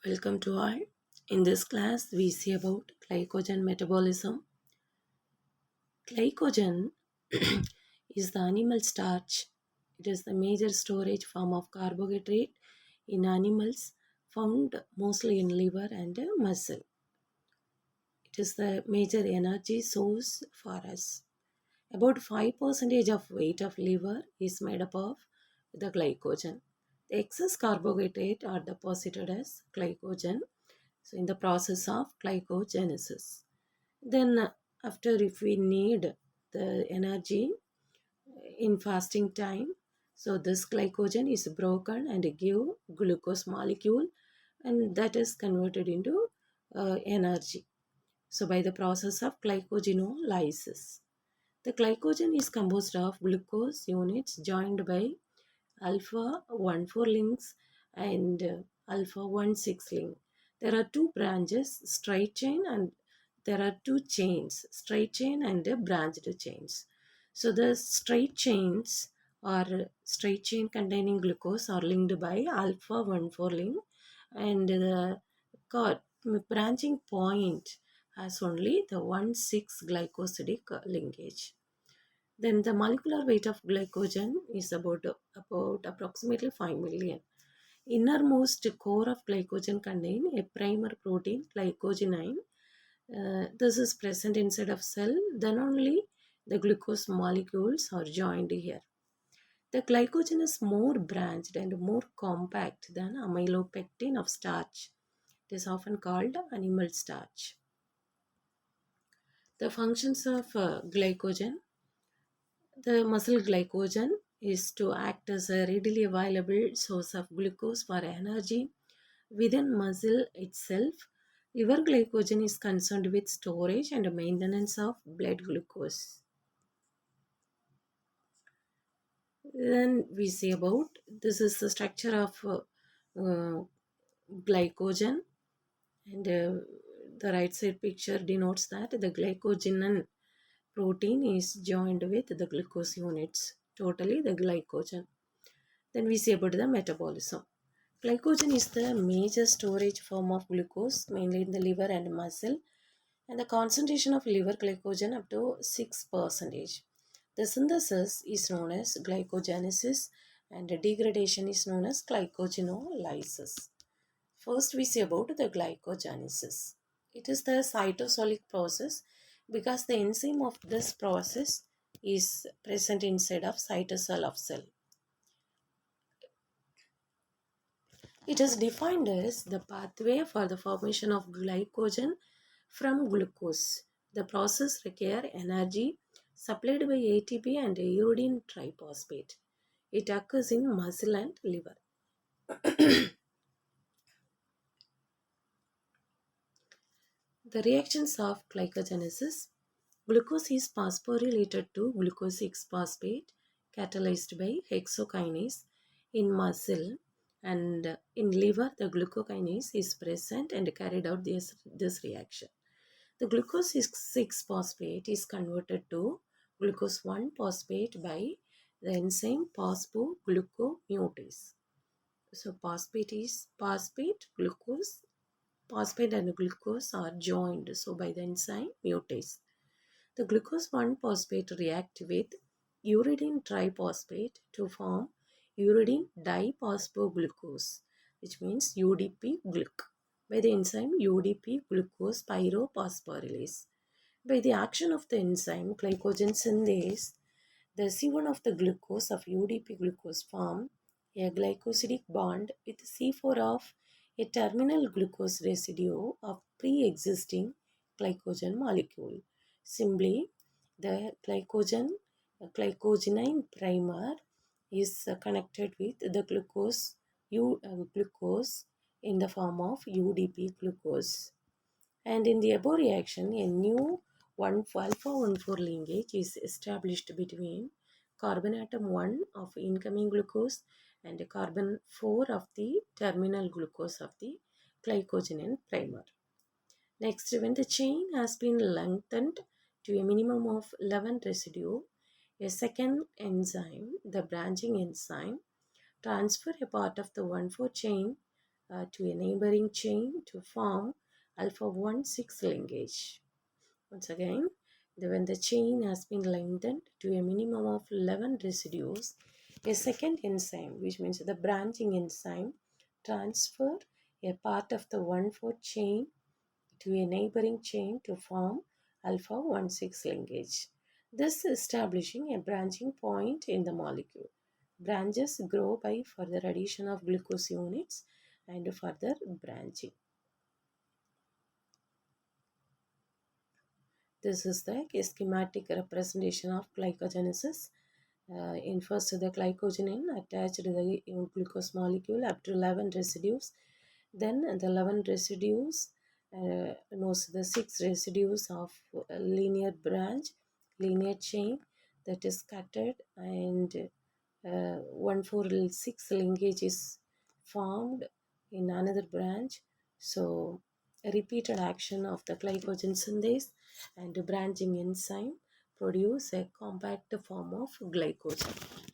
Welcome to all. In this class, we see about glycogen metabolism. Glycogen is the animal starch. It is the major storage form of carbohydrate in animals, found mostly in liver and muscle. It is the major energy source for us. About 5% of weight of liver is made up of the glycogen. The excess carbohydrate are deposited as glycogen, so in the process of glycogenesis. Then after, if we need the energy in fasting time, so this glycogen is broken and give glucose molecule, and that is converted into energy. So by the process of glycogenolysis, the glycogen is composed of glucose units joined by alpha 1,4 links and alpha 1,6 link. There are two branches, straight chain, and there are two chains, straight chain and branched chains. So the straight chains or straight chain containing glucose are linked by alpha 1,4 link, and the branching point has only the 1,6 glycosidic linkage. Then the molecular weight of glycogen is about approximately 5 million. Innermost core of glycogen contain a primer protein, glycogenine. This is present inside of cell. Then only the glucose molecules are joined here. The glycogen is more branched and more compact than amylopectin of starch. It is often called animal starch. The functions of glycogen. The muscle glycogen is to act as a readily available source of glucose for energy within muscle itself. Liver glycogen is concerned with storage and maintenance of blood glucose. Then we see about this is the structure of glycogen, and the right side picture denotes that the glycogen protein is joined with the glucose units, totally the glycogen. Then we see about the metabolism. Glycogen is the major storage form of glucose, mainly in the liver and muscle, and the concentration of liver glycogen up to 6%. The synthesis is known as glycogenesis, and the degradation is known as glycogenolysis. First, we see about the glycogenesis. It is the cytosolic process because the enzyme of this process is present inside of cytosol of cell. It is defined as the pathway for the formation of glycogen from glucose. The process requires energy supplied by ATP and uridine triphosphate. It occurs in muscle and liver. The reactions of glycogenesis. Glucose is phosphorylated to glucose 6-phosphate catalyzed by hexokinase in muscle, and in liver the glucokinase is present and carried out this reaction. The glucose 6-phosphate is converted to glucose 1-phosphate by the enzyme phosphoglucomutase. So phosphate and glucose are joined so by the enzyme mutase. The glucose 1-phosphate react with uridine triphosphate to form uridine diphosphoglucose, which means UDP-gluc, by the enzyme UDP-glucose pyrophosphorylase. By the action of the enzyme glycogen synthase, the C1 of the glucose of UDP-glucose form a glycosidic bond with C4 of a terminal glucose residue of pre-existing glycogen molecule. Simply, the glycogenine primer is connected with the glucose in the form of UDP glucose. And in the above reaction, a new alpha 1,4 linkage is established between carbon atom 1 of incoming glucose and carbon 4 of the terminal glucose of the glycogen primer. Next, when the chain has been lengthened to a minimum of 11 residue, a second enzyme, the branching enzyme, transfer a part of the 1,4 chain to a neighboring chain to form alpha 1 6 linkage. Once again, when the chain has been lengthened to a minimum of 11 residues, a second enzyme, which means the branching enzyme, transfer a part of the 1,4 chain to a neighboring chain to form alpha 1 6 linkage, thus establishing a branching point in the molecule. Branches grow by further addition of glucose units and further branching. This is the schematic representation of glycogenesis. In first, the glycogen attached to the glucose molecule up to 11 residues. Then the 11 residues knows the 6 residues of a linear branch, linear chain that is scattered, and 1,4,6 linkage is formed in another branch. So a repeated action of the glycogen synthase and branching enzyme produce a compact form of glycogen.